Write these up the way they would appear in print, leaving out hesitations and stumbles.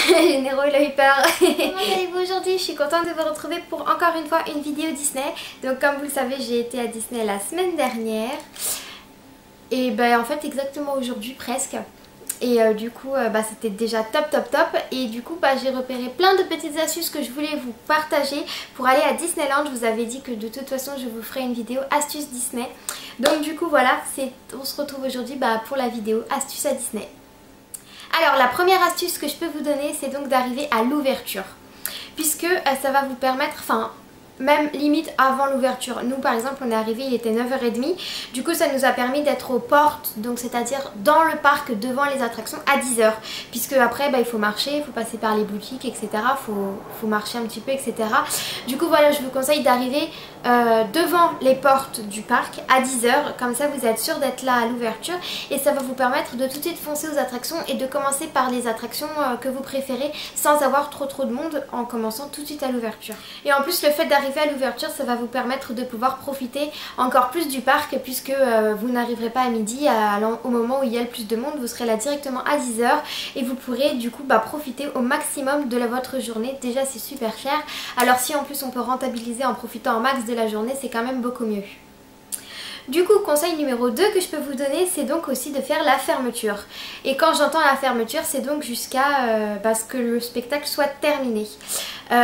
Nero il a eu peur. Comment allez-vous aujourd'hui? Je suis contente de vous retrouver pour encore une fois une vidéo Disney. Donc comme vous le savez, j'ai été à Disney la semaine dernière. Et ben en fait exactement aujourd'hui presque. Et du coup c'était déjà top. Et du coup j'ai repéré plein de petites astuces que je voulais vous partager pour aller à Disneyland. Je vous avais dit que de toute façon je vous ferai une vidéo astuce Disney. Donc du coup voilà, on se retrouve aujourd'hui pour la vidéo astuce à Disney. Alors la première astuce que je peux vous donner, c'est donc d'arriver à l'ouverture. Puisque ça va vous permettre, même limite avant l'ouverture. Nous par exemple on est arrivé, il était 9h30. Du coup ça nous a permis d'être aux portes, donc c'est-à-dire dans le parc devant les attractions à 10h. Puisque après il faut marcher, il faut passer par les boutiques, etc. Faut marcher un petit peu, etc. Du coup voilà, je vous conseille d'arriver devant les portes du parc à 10h. Comme ça vous êtes sûr d'être là à l'ouverture. Et ça va vous permettre de tout de suite foncer aux attractions et de commencer par les attractions que vous préférez sans avoir trop de monde en commençant tout de suite à l'ouverture. Et en plus le fait d'arriver à l'ouverture, ça va vous permettre de pouvoir profiter encore plus du parc puisque vous n'arriverez pas à midi au moment où il y a le plus de monde, vous serez là directement à 10h et vous pourrez du coup profiter au maximum de votre journée. Déjà c'est super cher, alors si en plus on peut rentabiliser en profitant en max de la journée, c'est quand même beaucoup mieux. Du coup, conseil numéro 2 que je peux vous donner, c'est donc aussi de faire la fermeture. Et quand j'entends la fermeture, c'est donc jusqu'à ce que le spectacle soit terminé.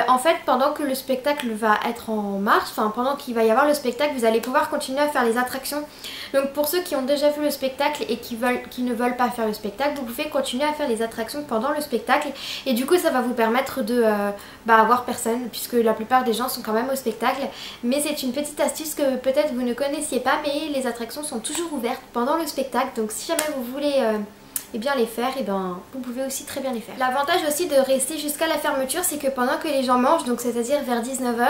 En fait, pendant que le spectacle va être en marche, pendant qu'il va y avoir le spectacle, vous allez pouvoir continuer à faire les attractions. Donc pour ceux qui ont déjà vu le spectacle et qui ne veulent pas faire le spectacle, vous pouvez continuer à faire les attractions pendant le spectacle. Et du coup, ça va vous permettre de avoir personne, puisque la plupart des gens sont quand même au spectacle. Mais c'est une petite astuce que peut-être vous ne connaissiez pas, mais les attractions sont toujours ouvertes pendant le spectacle. Donc si jamais vous voulez les faire, vous pouvez aussi très bien les faire. L'avantage aussi de rester jusqu'à la fermeture, c'est que pendant que les gens mangent, donc c'est-à-dire vers 19h,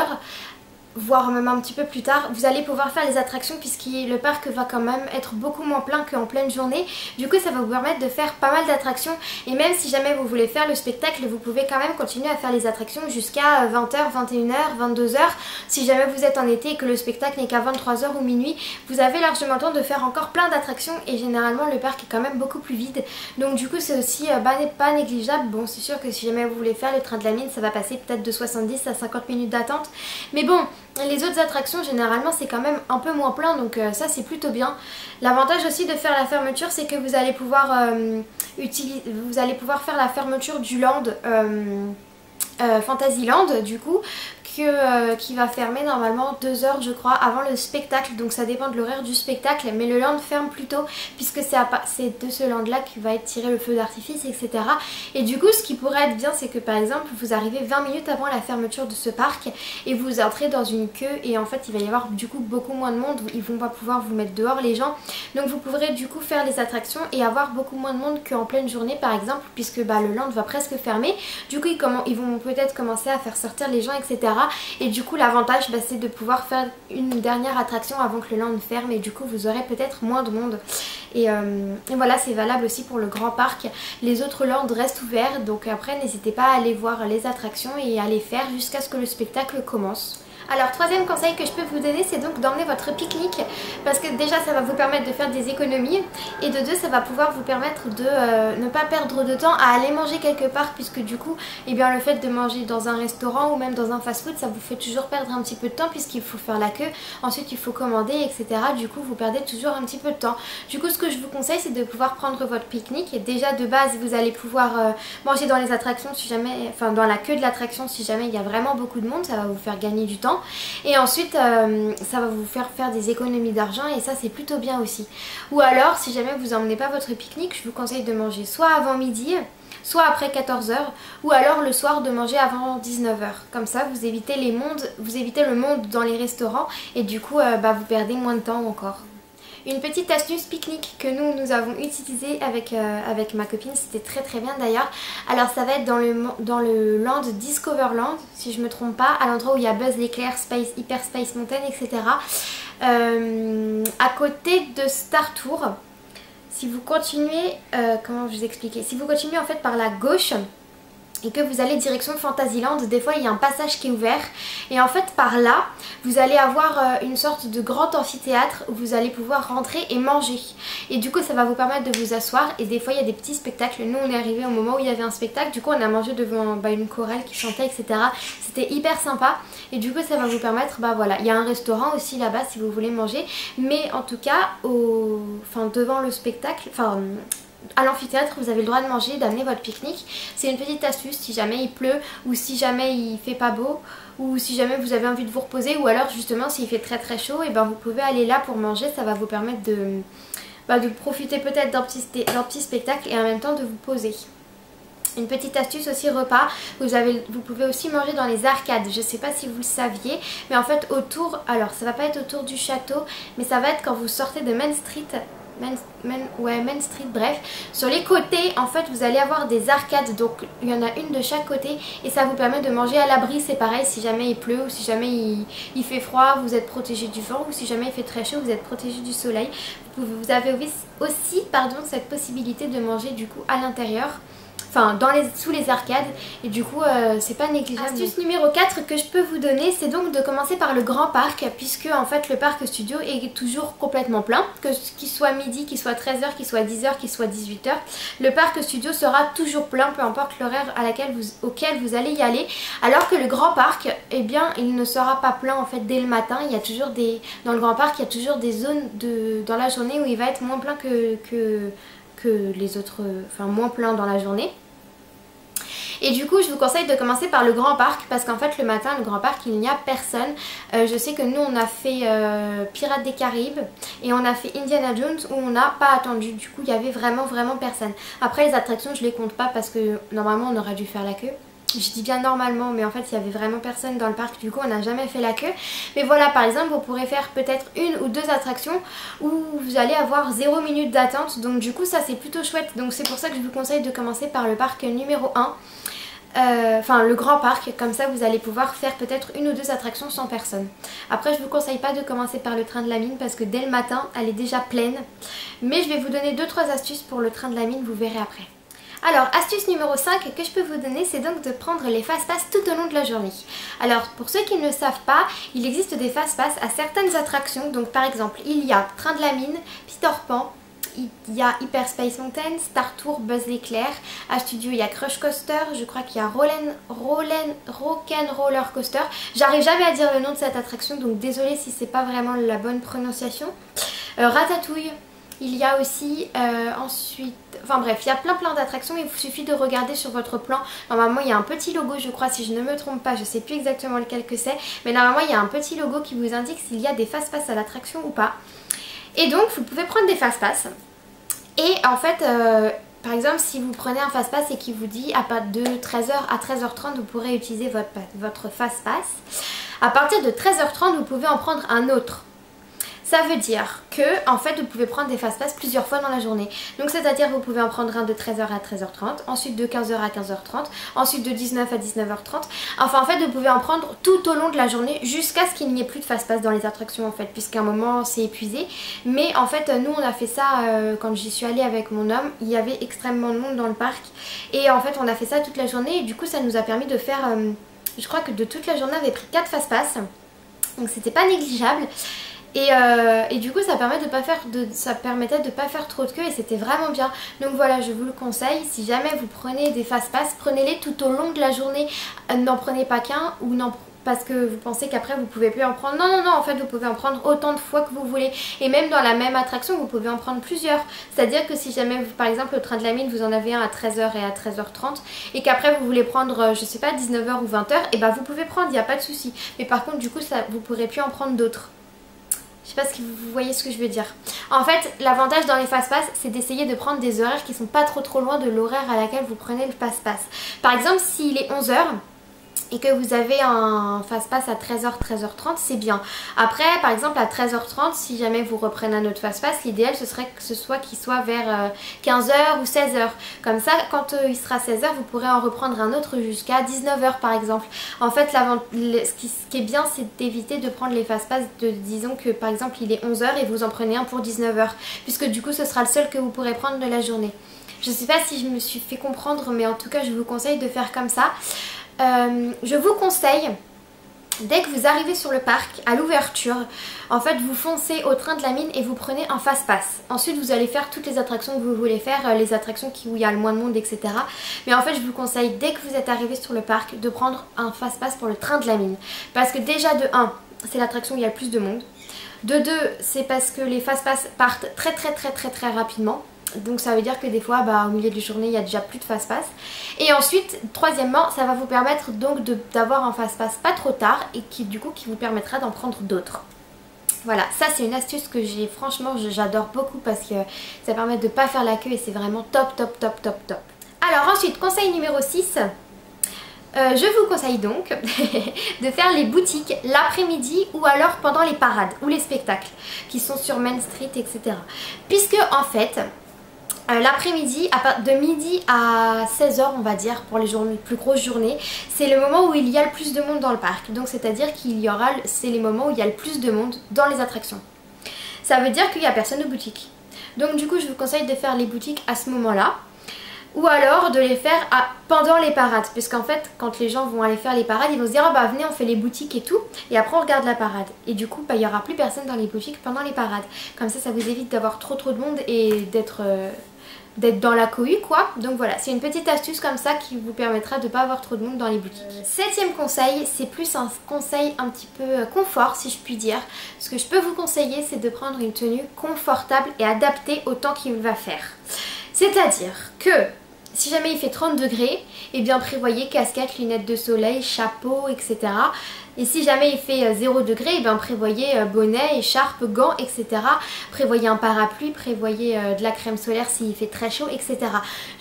voire même un petit peu plus tard, vous allez pouvoir faire les attractions puisque le parc va quand même être beaucoup moins plein qu'en pleine journée. Du coup ça va vous permettre de faire pas mal d'attractions et même si jamais vous voulez faire le spectacle, vous pouvez quand même continuer à faire les attractions jusqu'à 20h, 21h, 22h. Si jamais vous êtes en été et que le spectacle n'est qu'à 23h ou minuit, vous avez largement le temps de faire encore plein d'attractions et généralement le parc est quand même beaucoup plus vide. Donc du coup c'est aussi pas négligeable. Bon, c'est sûr que si jamais vous voulez faire le train de la mine, ça va passer peut-être de 70 à 50 minutes d'attente. Mais bon, les autres attractions généralement c'est quand même un peu moins plein, donc ça c'est plutôt bien. L'avantage aussi de faire la fermeture, c'est que vous allez pouvoir faire la fermeture du land Fantasyland du coup, qui va fermer normalement 2 heures je crois avant le spectacle, donc ça dépend de l'horaire du spectacle, mais le land ferme plus tôt puisque c'est de ce land là qui va être tiré le feu d'artifice, etc. Et du coup ce qui pourrait être bien, c'est que par exemple vous arrivez 20 minutes avant la fermeture de ce parc et vous entrez dans une queue et en fait il va y avoir du coup beaucoup moins de monde, ils vont pas pouvoir vous mettre dehors les gens, donc vous pourrez du coup faire les attractions et avoir beaucoup moins de monde qu'en pleine journée par exemple, puisque le land va presque fermer. Du coup ils vont peut-être commencer à faire sortir les gens, etc. Et du coup l'avantage c'est de pouvoir faire une dernière attraction avant que le land ferme et du coup vous aurez peut-être moins de monde. Et voilà, c'est valable aussi pour le grand parc. Les autres lands restent ouverts, donc après n'hésitez pas à aller voir les attractions et à les faire jusqu'à ce que le spectacle commence. Alors troisième conseil que je peux vous donner, c'est donc d'emmener votre pique-nique parce que déjà ça va vous permettre de faire des économies et de deux ça va pouvoir vous permettre de ne pas perdre de temps à aller manger quelque part, puisque du coup le fait de manger dans un restaurant ou même dans un fast-food, ça vous fait toujours perdre un petit peu de temps puisqu'il faut faire la queue, ensuite il faut commander, etc. Du coup vous perdez toujours un petit peu de temps. Du coup ce que je vous conseille, c'est de pouvoir prendre votre pique-nique et déjà de base vous allez pouvoir manger dans les attractions si jamais, dans la queue de l'attraction si jamais il y a vraiment beaucoup de monde, ça va vous faire gagner du temps. Et ensuite ça va vous faire des économies d'argent et ça c'est plutôt bien aussi. Ou alors si jamais vous emmenez pas votre pique-nique, je vous conseille de manger soit avant midi, soit après 14h, ou alors le soir de manger avant 19h. Comme ça vous évitez le monde dans les restaurants et du coup vous perdez moins de temps encore. Une petite astuce pique-nique que nous avons utilisée avec ma copine, c'était très bien d'ailleurs. Alors ça va être dans le land Discoverland, si je me trompe pas, à l'endroit où il y a Buzz l'éclair, Hyper Space Mountain, etc. À côté de Star Tour. Si vous continuez, comment vous expliquer, si vous continuez en fait par la gauche, et que vous allez direction Fantasyland, des fois il y a un passage qui est ouvert et en fait par là vous allez avoir une sorte de grand amphithéâtre où vous allez pouvoir rentrer et manger, et du coup ça va vous permettre de vous asseoir, et des fois il y a des petits spectacles. Nous on est arrivé au moment où il y avait un spectacle, du coup on a mangé devant une chorale qui chantait, etc. C'était hyper sympa, et du coup ça va vous permettre, voilà, il y a un restaurant aussi là-bas si vous voulez manger, mais en tout cas devant le spectacle, à l'amphithéâtre vous avez le droit de manger, d'amener votre pique-nique. C'est une petite astuce si jamais il pleut ou si jamais il fait pas beau, ou si jamais vous avez envie de vous reposer, ou alors justement s'il fait très très chaud, et vous pouvez aller là pour manger. Ça va vous permettre de profiter peut-être d'un petit spectacle et en même temps de vous poser. Une petite astuce aussi repas, vous pouvez aussi manger dans les arcades. Je sais pas si vous le saviez, mais en fait autour, alors ça va pas être autour du château, mais ça va être quand vous sortez de Main Street. Main Street, bref, sur les côtés en fait vous allez avoir des arcades, donc il y en a une de chaque côté, et ça vous permet de manger à l'abri. C'est pareil, si jamais il pleut ou si jamais il fait froid, vous êtes protégé du vent, ou si jamais il fait très chaud, vous êtes protégé du soleil. Vous avez aussi cette possibilité de manger du coup à l'intérieur, sous les arcades, et du coup c'est pas négligeable. Astuce numéro 4 que je peux vous donner, c'est donc de commencer par le grand parc, puisque en fait le parc studio est toujours complètement plein, qu'il soit midi, qu'il soit 13h, qu'il soit 10h, qu'il soit 18h, le parc studio sera toujours plein, peu importe l'horaire auquel vous allez y aller, alors que le grand parc, eh bien il ne sera pas plein en fait dès le matin. Il y a toujours dans le grand parc il y a toujours des zones dans la journée où il va être moins plein que les autres, moins plein dans la journée. Et du coup je vous conseille de commencer par le grand parc, parce qu'en fait le matin le grand parc il n'y a personne. Je sais que nous on a fait Pirates des Caraïbes et on a fait Indiana Jones où on n'a pas attendu, du coup il y avait vraiment personne. Après les attractions je les compte pas parce que normalement on aurait dû faire la queue. Je dis bien normalement, mais en fait il y avait vraiment personne dans le parc, du coup on n'a jamais fait la queue. Mais voilà, par exemple vous pourrez faire peut-être une ou deux attractions où vous allez avoir 0 minute d'attente, donc du coup ça c'est plutôt chouette. Donc c'est pour ça que je vous conseille de commencer par le parc numéro 1, le grand parc, comme ça vous allez pouvoir faire peut-être une ou deux attractions sans personne. Après je vous conseille pas de commencer par le train de la mine parce que dès le matin elle est déjà pleine, mais je vais vous donner 2-3 astuces pour le train de la mine, vous verrez après. Alors astuce numéro 5 que je peux vous donner, c'est donc de prendre les fast-pass tout au long de la journée. Alors pour ceux qui ne le savent pas, il existe des fast-pass à certaines attractions. Donc par exemple il y a Train de la Mine, Peter Pan, il y a Hyperspace Mountain, Star Tour, Buzz l'éclair. À Studio il y a Crush Coaster, je crois qu'il y a Rock'n'Roller Coaster. J'arrive jamais à dire le nom de cette attraction, donc désolée si c'est pas vraiment la bonne prononciation. Ratatouille. Il y a aussi ensuite, bref, il y a plein d'attractions. Il vous suffit de regarder sur votre plan. Normalement il y a un petit logo, je crois, si je ne me trompe pas, je sais plus exactement lequel que c'est, mais normalement il y a un petit logo qui vous indique s'il y a des fast-pass à l'attraction ou pas. Et donc vous pouvez prendre des fast-pass. Et en fait, par exemple si vous prenez un fast-pass et qu'il vous dit à partir de 13h à 13h30 vous pourrez utiliser votre fast-pass, à partir de 13h30 vous pouvez en prendre un autre. Ça veut dire que en fait vous pouvez prendre des fast-pass plusieurs fois dans la journée. Donc c'est-à-dire vous pouvez en prendre un de 13h à 13h30, ensuite de 15h à 15h30, ensuite de 19h à 19h30. Enfin en fait vous pouvez en prendre tout au long de la journée jusqu'à ce qu'il n'y ait plus de fast-pass dans les attractions en fait, puisqu'à un moment c'est épuisé. Mais en fait nous on a fait ça quand j'y suis allée avec mon homme, il y avait extrêmement de monde dans le parc. Et en fait on a fait ça toute la journée et du coup ça nous a permis de faire, je crois que de toute la journée on avait pris 4 fast-pass. Donc c'était pas négligeable. Et du coup ça permettait de pas faire trop de queue et c'était vraiment bien. Donc voilà, je vous le conseille, si jamais vous prenez des fast-pass, prenez-les tout au long de la journée. N'en prenez pas qu'un ou non parce que vous pensez qu'après vous pouvez plus en prendre. Non, en fait vous pouvez en prendre autant de fois que vous voulez. Et même dans la même attraction vous pouvez en prendre plusieurs. C'est-à-dire que si jamais par exemple le train de la mine vous en avez un à 13h et à 13h30 et qu'après vous voulez prendre je sais pas 19h ou 20h, et bah vous pouvez prendre, il n'y a pas de souci. Mais par contre du coup vous pourrez plus en prendre d'autres. Je sais pas si vous voyez ce que je veux dire. En fait, l'avantage dans les fast-pass, c'est d'essayer de prendre des horaires qui sont pas trop loin de l'horaire à laquelle vous prenez le fast-pass. Par exemple, s'il est 11h et que vous avez un fast-pass à 13h, 13h30, c'est bien. Après, par exemple, à 13h30, si jamais vous reprenez un autre fast-pass, l'idéal ce serait que qu'il soit vers 15h ou 16h. Comme ça, quand il sera 16h, vous pourrez en reprendre un autre jusqu'à 19h par exemple. En fait, ce qui est bien, c'est d'éviter de prendre les fast-pass disons que par exemple il est 11h et vous en prenez un pour 19h, puisque du coup ce sera le seul que vous pourrez prendre de la journée. Je sais pas si je me suis fait comprendre, mais en tout cas je vous conseille de faire comme ça. Je vous conseille, dès que vous arrivez sur le parc, à l'ouverture, en fait vous foncez au train de la mine et vous prenez un fast-pass. Ensuite vous allez faire toutes les attractions que vous voulez faire, les attractions où il y a le moins de monde, etc. Mais en fait je vous conseille, dès que vous êtes arrivé sur le parc, de prendre un fast-pass pour le train de la mine. Parce que déjà de 1, c'est l'attraction où il y a le plus de monde. De 2, c'est parce que les fast-pass partent très rapidement. Donc ça veut dire que des fois au milieu de la journée il y a déjà plus de fast-pass. Et ensuite, troisièmement, ça va vous permettre donc d'avoir un fast-pass pas trop tard et qui vous permettra d'en prendre d'autres. Voilà, ça c'est une astuce que franchement j'adore beaucoup parce que ça permet de ne pas faire la queue et c'est vraiment top. Alors ensuite, conseil numéro 6. Je vous conseille donc de faire les boutiques l'après-midi ou alors pendant les parades ou les spectacles qui sont sur Main Street, etc. Puisque en fait, l'après-midi, de midi à 16 h on va dire, pour les plus grosses journées, c'est le moment où il y a le plus de monde dans le parc. Donc c'est-à-dire c'est les moments où il y a le plus de monde dans les attractions. Ça veut dire qu'il n'y a personne aux boutiques. Donc du coup je vous conseille de faire les boutiques à ce moment-là. Ou alors de les faire pendant les parades. Puisqu'en fait quand les gens vont aller faire les parades, ils vont se dire oh venez on fait les boutiques et tout. Et après on regarde la parade. Et du coup il n'y aura plus personne dans les boutiques pendant les parades. Comme ça vous évite d'avoir trop de monde et d'être dans la cohue quoi. Donc voilà, c'est une petite astuce comme ça qui vous permettra de ne pas avoir trop de monde dans les boutiques. 7e conseil, c'est plus un conseil un petit peu confort si je puis dire. Ce que je peux vous conseiller, c'est de prendre une tenue confortable et adaptée au temps qu'il va faire. C'est-à-dire que si jamais il fait 30 degrés, eh bien prévoyez casquette, lunettes de soleil, chapeau, etc. Et si jamais il fait 0 degré, eh bien prévoyez bonnet, écharpe, gants, etc. Prévoyez un parapluie, prévoyez de la crème solaire s'il fait très chaud, etc.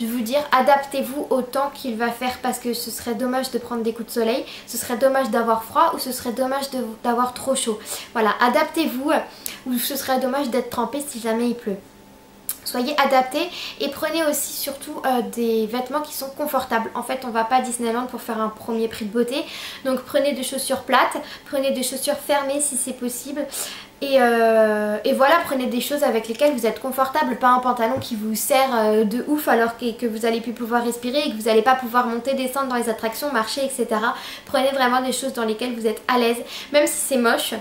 Je veux dire, adaptez-vous au temps qu'il va faire parce que ce serait dommage de prendre des coups de soleil, ce serait dommage d'avoir froid ou ce serait dommage d'avoir trop chaud. Voilà, adaptez-vous ou ce serait dommage d'être trempé si jamais il pleut. Soyez adaptés et prenez aussi surtout des vêtements qui sont confortables. En fait on va pas à Disneyland pour faire un premier prix de beauté. Donc prenez des chaussures plates, prenez des chaussures fermées si c'est possible. Et voilà, prenez des choses avec lesquelles vous êtes confortable, pas un pantalon qui vous serre de ouf alors que vous allez plus pouvoir respirer et que vous n'allez pas pouvoir monter, descendre dans les attractions, marcher, etc. Prenez vraiment des choses dans lesquelles vous êtes à l'aise, même si c'est moche.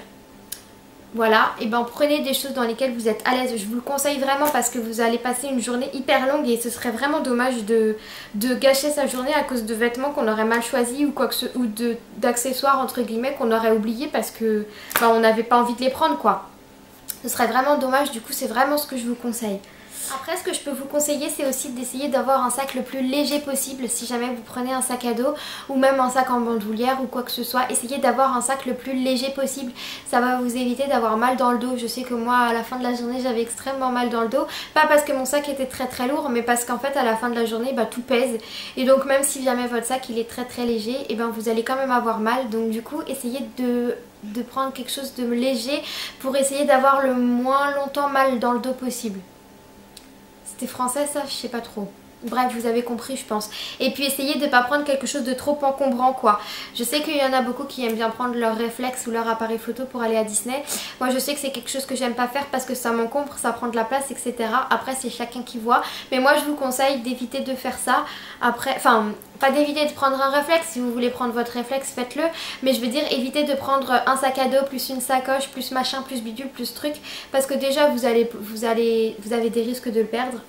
Voilà, et ben prenez des choses dans lesquelles vous êtes à l'aise. Je vous le conseille vraiment parce que vous allez passer une journée hyper longue et ce serait vraiment dommage de gâcher sa journée à cause de vêtements qu'on aurait mal choisis ou d'accessoires entre guillemets qu'on aurait oublié parce que on n'avait pas envie de les prendre quoi. Ce serait vraiment dommage, du coup c'est vraiment ce que je vous conseille. Après ce que je peux vous conseiller c'est aussi d'essayer d'avoir un sac le plus léger possible. Si jamais vous prenez un sac à dos ou même un sac en bandoulière ou quoi que ce soit, essayez d'avoir un sac le plus léger possible. Ça va vous éviter d'avoir mal dans le dos. Je sais que moi à la fin de la journée j'avais extrêmement mal dans le dos. Pas parce que mon sac était très lourd mais parce qu'en fait à la fin de la journée tout pèse. Et donc même si jamais votre sac il est très léger, et ben vous allez quand même avoir mal. Donc du coup essayez de prendre quelque chose de léger pour essayer d'avoir le moins longtemps mal dans le dos possible. C'était français ça? Je sais pas trop. Bref, vous avez compris je pense. Et puis essayez de ne pas prendre quelque chose de trop encombrant quoi. Je sais qu'il y en a beaucoup qui aiment bien prendre leur réflexe ou leur appareil photo pour aller à Disney. Moi je sais que c'est quelque chose que j'aime pas faire parce que ça m'encombre, ça prend de la place, etc. Après c'est chacun qui voit. Mais moi je vous conseille d'éviter de faire ça. Après, enfin pas d'éviter de prendre un réflexe. Si vous voulez prendre votre réflexe faites-le. Mais je veux dire évitez de prendre un sac à dos plus une sacoche plus machin plus bidule plus truc. Parce que déjà vous avez des risques de le perdre.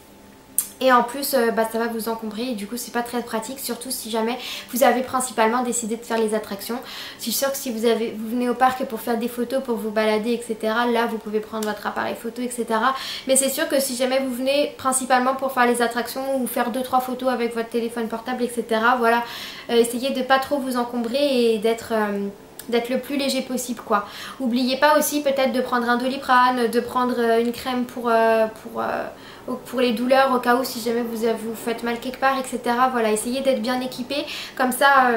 Et en plus ça va vous encombrer et du coup c'est pas très pratique, surtout si jamais vous avez principalement décidé de faire les attractions. C'est sûr que si vous venez au parc pour faire des photos, pour vous balader, etc. là vous pouvez prendre votre appareil photo, etc. Mais c'est sûr que si jamais vous venez principalement pour faire les attractions ou faire 2-3 photos avec votre téléphone portable, etc. voilà, essayez de pas trop vous encombrer et d'être le plus léger possible quoi. N'oubliez pas aussi peut-être de prendre un Doliprane, de prendre une crème pour les douleurs au cas où si jamais vous faites mal quelque part, etc. Voilà, essayez d'être bien équipé comme ça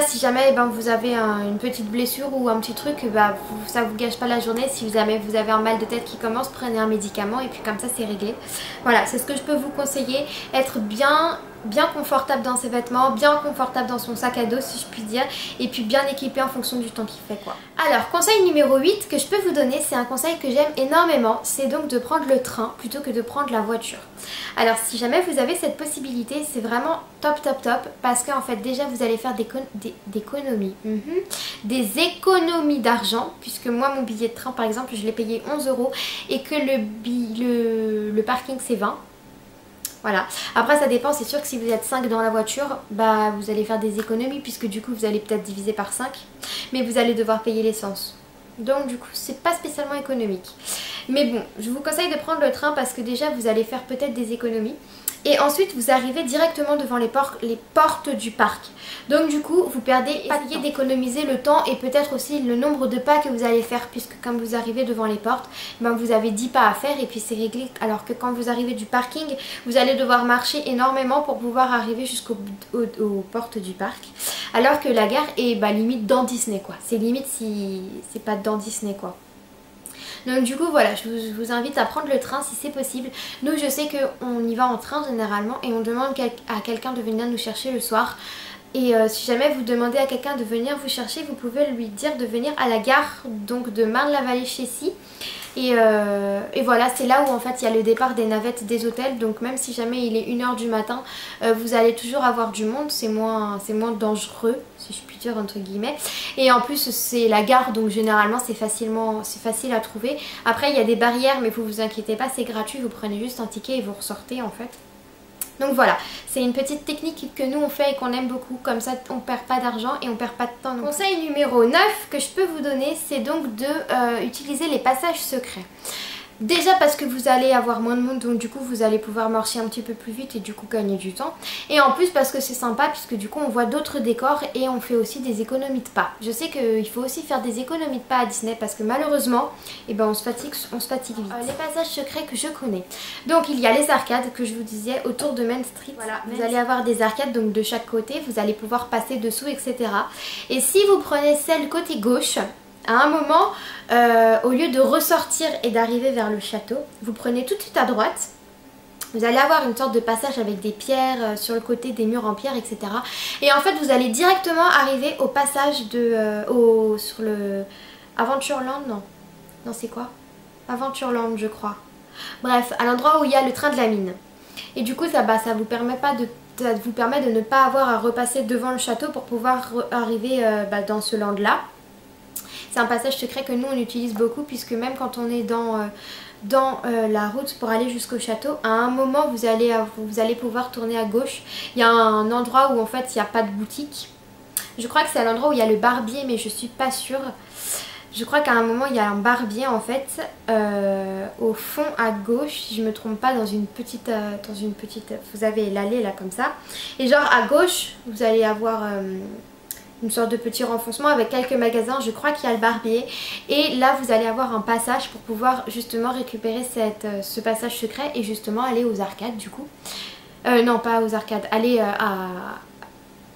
si jamais vous avez une petite blessure ou un petit truc, ça vous gâche pas la journée. Si jamais vous avez un mal de tête qui commence, prenez un médicament et puis comme ça c'est réglé. Voilà, c'est ce que je peux vous conseiller, être bien bien confortable dans ses vêtements, bien confortable dans son sac à dos si je puis dire, et puis bien équipé en fonction du temps qu'il fait quoi. Alors conseil numéro 8 que je peux vous donner, c'est un conseil que j'aime énormément, c'est donc de prendre le train plutôt que de prendre la voiture. Alors si jamais vous avez cette possibilité, c'est vraiment top parce qu'en fait déjà vous allez faire des économies, des économies d'argent, puisque moi mon billet de train par exemple je l'ai payé 11 € et que le parking c'est 20. Voilà. Après ça dépend, c'est sûr que si vous êtes 5 dans la voiture, bah vous allez faire des économies puisque du coup vous allez peut-être diviser par 5, mais vous allez devoir payer l'essence. Donc du coup c'est pas spécialement économique. Mais bon, je vous conseille de prendre le train parce que déjà vous allez faire peut-être des économies. Et ensuite vous arrivez directement devant les portes du parc. Donc du coup vous essayez d'économiser le temps et peut-être aussi le nombre de pas que vous allez faire, puisque quand vous arrivez devant les portes, ben, vous avez 10 pas à faire et puis c'est réglé. Alors que quand vous arrivez du parking, vous allez devoir marcher énormément pour pouvoir arriver aux portes du parc. Alors que la gare est limite dans Disney quoi. C'est limite si c'est pas dans Disney quoi. Donc du coup voilà, je vous invite à prendre le train si c'est possible. Nous je sais qu'on y va en train généralement et on demande à quelqu'un de venir nous chercher le soir. Et si jamais vous demandez à quelqu'un de venir vous chercher, vous pouvez lui dire de venir à la gare donc de Marne-la-Vallée-Chessy. Et voilà, c'est là où en fait il y a le départ des navettes des hôtels. Donc même si jamais il est 1 h du matin, vous allez toujours avoir du monde. C'est moins dangereux, si je puis dire entre guillemets. Et en plus c'est la gare, donc généralement c'est facile à trouver. Après il y a des barrières, mais vous inquiétez pas, c'est gratuit. Vous prenez juste un ticket et vous ressortez en fait. Donc voilà, c'est une petite technique que nous on fait et qu'on aime beaucoup, comme ça on perd pas d'argent et on perd pas de temps. Conseil numéro 9 que je peux vous donner, c'est donc de utiliser les passages secrets. Déjà parce que vous allez avoir moins de monde, donc du coup vous allez pouvoir marcher un petit peu plus vite et du coup gagner du temps. Et en plus parce que c'est sympa, puisque du coup on voit d'autres décors et on fait aussi des économies de pas. Je sais qu'il faut aussi faire des économies de pas à Disney parce que malheureusement on se fatigue vite. Les passages secrets que je connais. Donc il y a les arcades que je vous disais autour de Main Street. Voilà, vous allez avoir des arcades donc de chaque côté, vous allez pouvoir passer dessous etc. Et si vous prenez celle côté gauche, à un moment, au lieu de ressortir et d'arriver vers le château, vous prenez tout de suite à droite. Vous allez avoir une sorte de passage avec des pierres sur le côté, des murs en pierre, etc. Et en fait, vous allez directement arriver au passage sur le Adventureland, non c'est quoi? Adventureland je crois. Bref, à l'endroit où il y a le train de la mine. Et du coup, ça vous permet de ne pas avoir à repasser devant le château pour pouvoir arriver dans ce land là. C'est un passage secret que nous on utilise beaucoup, puisque même quand on est dans la route pour aller jusqu'au château, à un moment vous allez pouvoir tourner à gauche. Il y a un endroit où en fait il n'y a pas de boutique. Je crois que c'est à l'endroit où il y a le barbier, mais je suis pas sûre. Je crois qu'à un moment il y a un barbier en fait au fond à gauche, si je me trompe pas, dans une petite vous avez l'allée là comme ça. Et genre à gauche vous allez avoir une sorte de petit renfoncement avec quelques magasins, je crois qu'il y a le barbier. Et là vous allez avoir un passage pour pouvoir justement récupérer ce passage secret et justement aller aux arcades du coup. Non pas aux arcades, aller à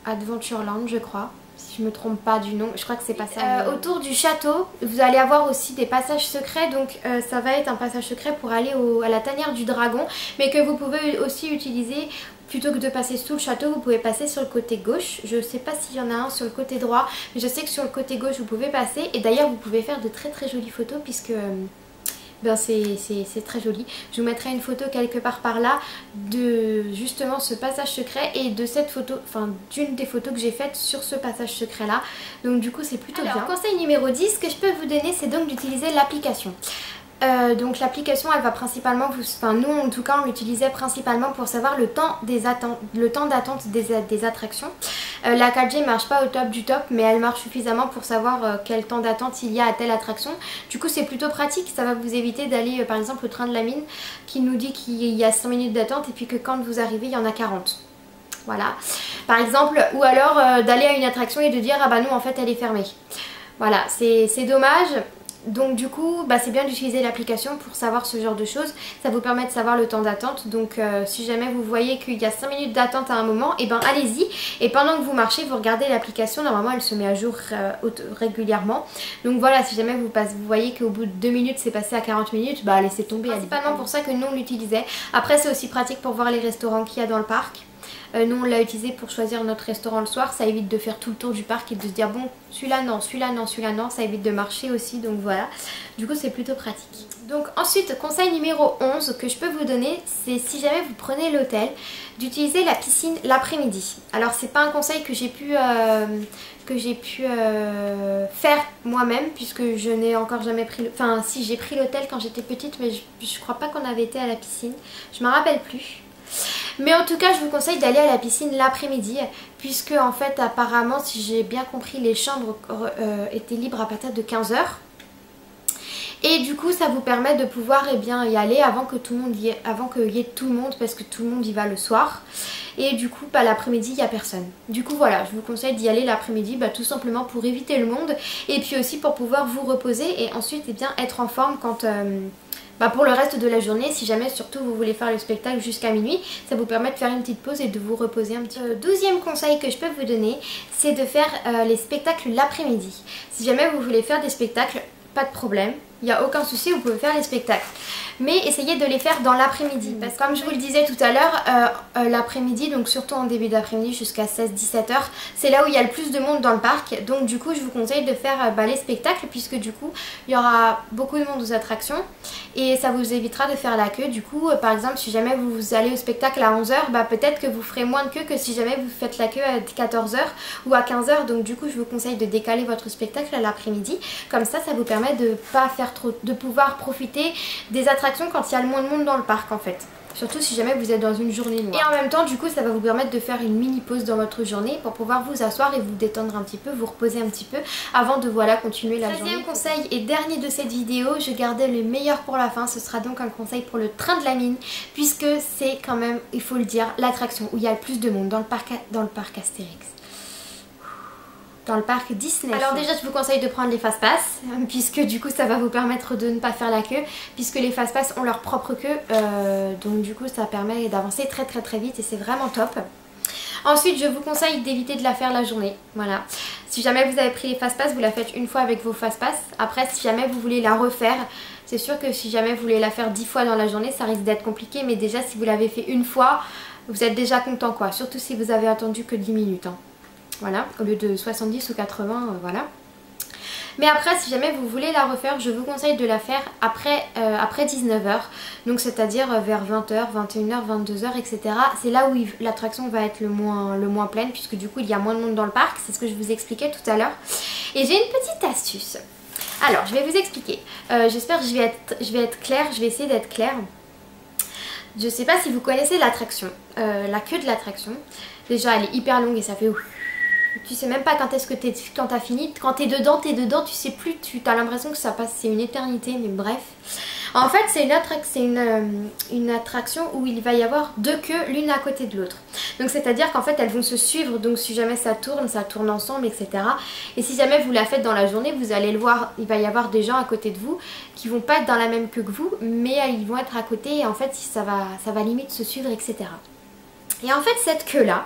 Adventureland je crois. Si je me trompe pas du nom, je crois que c'est pas ça. Autour du château, vous allez avoir aussi des passages secrets, donc ça va être un passage secret pour aller à la tanière du dragon, mais que vous pouvez aussi utiliser. Plutôt que de passer sous le château, vous pouvez passer sur le côté gauche. Je ne sais pas s'il y en a un sur le côté droit, mais je sais que sur le côté gauche vous pouvez passer. Et d'ailleurs vous pouvez faire de très jolies photos, puisque c'est très joli. Je vous mettrai une photo quelque part par là de justement ce passage secret et de cette photo, enfin d'une des photos que j'ai faites sur ce passage secret là. Donc du coup c'est plutôt bien. Conseil numéro 10 que je peux vous donner, c'est donc d'utiliser l'application. Donc l'application elle va principalement nous en tout cas on l'utilisait principalement pour savoir le temps d'attente des attractions. La 4G marche pas au top du top, mais elle marche suffisamment pour savoir quel temps d'attente il y a à telle attraction. Du coup c'est plutôt pratique, ça va vous éviter d'aller par exemple au train de la mine qui nous dit qu'il y a 5 minutes d'attente et puis que quand vous arrivez il y en a 40. Voilà, par exemple, ou alors d'aller à une attraction et de dire ah bah non en fait elle est fermée. Voilà, c'est dommage. Donc du coup c'est bien d'utiliser l'application pour savoir ce genre de choses. Ça vous permet de savoir le temps d'attente. Donc si jamais vous voyez qu'il y a 5 minutes d'attente à un moment, et allez-y. Et pendant que vous marchez, vous regardez l'application. Normalement elle se met à jour régulièrement. Donc voilà, si jamais vous voyez qu'au bout de 2 minutes c'est passé à 40 minutes, laissez tomber. C'est principalement pour ça que nous on l'utilisait. Après c'est aussi pratique pour voir les restaurants qu'il y a dans le parc. Nous on l'a utilisé pour choisir notre restaurant le soir, ça évite de faire tout le tour du parc et de se dire bon celui-là non, celui-là non, celui-là non, ça évite de marcher aussi, donc voilà. Du coup c'est plutôt pratique. Donc ensuite, conseil numéro 11 que je peux vous donner, c'est si jamais vous prenez l'hôtel, d'utiliser la piscine l'après-midi. Alors c'est pas un conseil que j'ai pu faire moi-même puisque je n'ai encore jamais pris... Enfin si, j'ai pris l'hôtel quand j'étais petite, mais je crois pas qu'on avait été à la piscine, je me rappelle plus. Mais en tout cas je vous conseille d'aller à la piscine l'après-midi puisque en fait apparemment si j'ai bien compris les chambres étaient libres à partir de 15 h. Et du coup ça vous permet de pouvoir y aller avant que tout le monde avant qu'il y ait tout le monde parce que tout le monde y va le soir. Et du coup l'après-midi il n'y a personne. Du coup voilà, je vous conseille d'y aller l'après-midi tout simplement pour éviter le monde et puis aussi pour pouvoir vous reposer et ensuite être en forme quand... pour le reste de la journée, si jamais surtout vous voulez faire le spectacle jusqu'à minuit, ça vous permet de faire une petite pause et de vous reposer un petit peu. 12e conseil que je peux vous donner, c'est de faire les spectacles l'après-midi. Si jamais vous voulez faire des spectacles, pas de problème, il n'y a aucun souci, vous pouvez faire les spectacles. Mais essayez de les faire dans l'après-midi. Parce que comme je vous le disais tout à l'heure, l'après-midi, donc surtout en début d'après-midi jusqu'à 16-17 h, c'est là où il y a le plus de monde dans le parc. Donc du coup je vous conseille de faire les spectacles puisque du coup il y aura beaucoup de monde aux attractions et ça vous évitera de faire la queue. Du coup par exemple si jamais vous allez au spectacle à 11 h, peut-être que vous ferez moins de queue que si jamais vous faites la queue à 14 h ou à 15 h. Donc du coup je vous conseille de décaler votre spectacle à l'après-midi. Comme ça vous permet de pas faire trop, de pouvoir profiter des attractions quand il y a le moins de monde dans le parc en fait. Surtout si jamais vous êtes dans une journée noire. Et en même temps du coup ça va vous permettre de faire une mini pause dans votre journée pour pouvoir vous asseoir et vous détendre un petit peu, vous reposer un petit peu avant de continuer la journée. 13e conseil et dernier de cette vidéo, je gardais le meilleur pour la fin, ce sera donc un conseil pour le train de la mine puisque c'est quand même, il faut le dire, l'attraction où il y a le plus de monde dans le parc Astérix. Dans le parc Disney. Alors déjà je vous conseille de prendre les fast-pass puisque du coup ça va vous permettre de ne pas faire la queue puisque les fast-pass ont leur propre queue donc du coup ça permet d'avancer très vite et c'est vraiment top. Ensuite je vous conseille d'éviter de la faire la journée, voilà. Si jamais vous avez pris les fast-pass, vous la faites une fois avec vos fast-pass. Après si jamais vous voulez la refaire, c'est sûr que si jamais vous voulez la faire 10 fois dans la journée ça risque d'être compliqué, mais déjà si vous l'avez fait une fois vous êtes déjà content quoi, surtout si vous avez attendu que 10 minutes hein. Voilà, au lieu de 70 ou 80, voilà. Mais après, si jamais vous voulez la refaire, je vous conseille de la faire après 19 h. Donc c'est-à-dire vers 20 h, 21 h, 22 h, etc. C'est là où l'attraction va être le moins pleine, puisque du coup il y a moins de monde dans le parc. C'est ce que je vous expliquais tout à l'heure. Et j'ai une petite astuce. Alors, je vais vous expliquer. J'espère que je vais être claire, je vais essayer d'être claire. Je sais pas si vous connaissez l'attraction, la queue de l'attraction. Déjà, elle est hyper longue et ça fait ouf. Tu sais même pas quand est-ce que t'as fini. Quand t'es dedans, tu sais plus, t'as l'impression que ça passe, c'est une éternité, mais bref. En fait, c'est une attraction où il va y avoir deux queues l'une à côté de l'autre. Donc c'est-à-dire qu'en fait elles vont se suivre, donc si jamais ça tourne ensemble, etc. Et si jamais vous la faites dans la journée, vous allez le voir, il va y avoir des gens à côté de vous qui vont pas être dans la même queue que vous, mais ils vont être à côté et en fait ça va limite se suivre, etc. Et en fait cette queue là,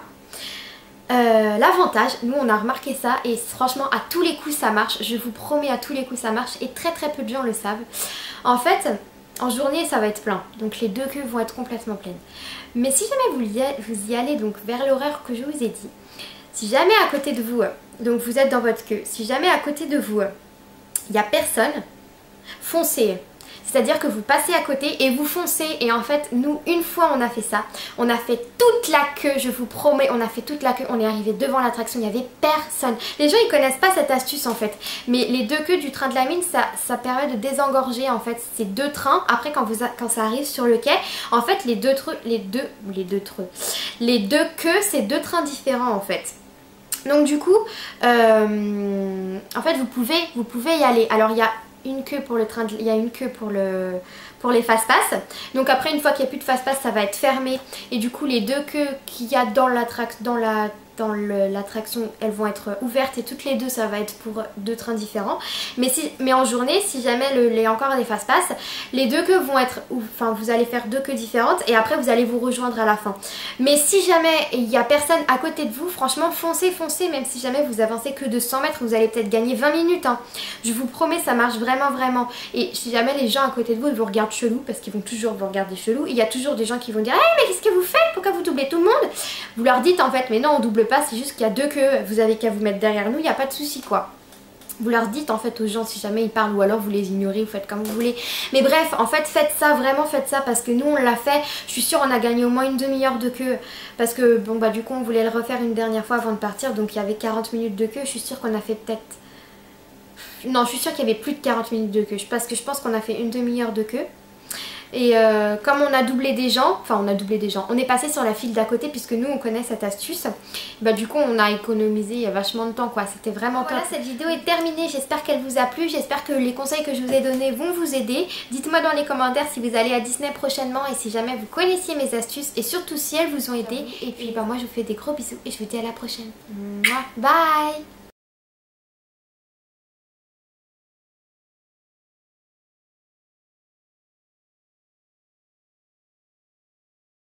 l'avantage, nous on a remarqué ça et franchement à tous les coups ça marche, je vous promets à tous les coups ça marche et très peu de gens le savent. En fait en journée ça va être plein, donc les deux queues vont être complètement pleines. Mais si jamais vous y allez donc vers l'horaire que je vous ai dit, si jamais à côté de vous, donc vous êtes dans votre queue, si jamais à côté de vous il n'y a personne, foncez. C'est-à-dire que vous passez à côté et vous foncez. Et en fait, nous, une fois on a fait ça, on a fait toute la queue, je vous promets, on a fait toute la queue, on est arrivé devant l'attraction, il n'y avait personne. Les gens ils connaissent pas cette astuce en fait. Mais les deux queues du train de la mine, ça permet de désengorger en fait ces deux trains. Après quand ça arrive sur le quai, en fait les deux queues, c'est deux trains différents en fait. Donc du coup, en fait vous pouvez y aller. Alors il y a une queue pour le train, il y a une queue pour les fast-pass. Donc après une fois qu'il n'y a plus de fast-pass, ça va être fermé et du coup les deux queues qu'il y a dans l'attraction, elles vont être ouvertes et toutes les deux ça va être pour deux trains différents. Mais en journée, si jamais il y a encore des fast-pass, les deux queues vont être, enfin vous allez faire deux queues différentes et après vous allez vous rejoindre à la fin. Mais si jamais il n'y a personne à côté de vous, franchement foncez, même si jamais vous avancez que de 100 mètres, vous allez peut-être gagner 20 minutes hein. Je vous promets, ça marche vraiment. Et si jamais les gens à côté de vous ils vous regardent chelou, parce qu'ils vont toujours vous regarder chelou, il y a toujours des gens qui vont dire hey, mais qu'est-ce que vous faites, pourquoi vous doublez tout le monde? Vous leur dites en fait mais non on double pas, c'est juste qu'il y a 2 queues, vous avez qu'à vous mettre derrière nous, il n'y a pas de souci quoi. Vous leur dites en fait aux gens si jamais ils parlent ou alors vous les ignorez, vous faites comme vous voulez. Mais bref, en fait faites ça, vraiment faites ça parce que nous on l'a fait. Je suis sûre on a gagné au moins une demi-heure de queue. Parce que bon bah du coup on voulait le refaire une dernière fois avant de partir. Donc il y avait 40 minutes de queue. Je suis sûre qu'on a fait peut-être... Non je suis sûre qu'il y avait plus de 40 minutes de queue. Parce que je pense qu'on a fait une demi-heure de queue. Et comme on a doublé des gens, enfin on a doublé des gens, on est passé sur la file d'à côté puisque nous on connaît cette astuce. Bah du coup on a économisé vachement de temps quoi, c'était vraiment top. Voilà, cette vidéo est terminée, j'espère qu'elle vous a plu, j'espère que les conseils que je vous ai donnés vont vous aider. Dites-moi dans les commentaires si vous allez à Disney prochainement et si jamais vous connaissiez mes astuces et surtout si elles vous ont aidé. Et puis bah moi je vous fais des gros bisous et je vous dis à la prochaine. Bye.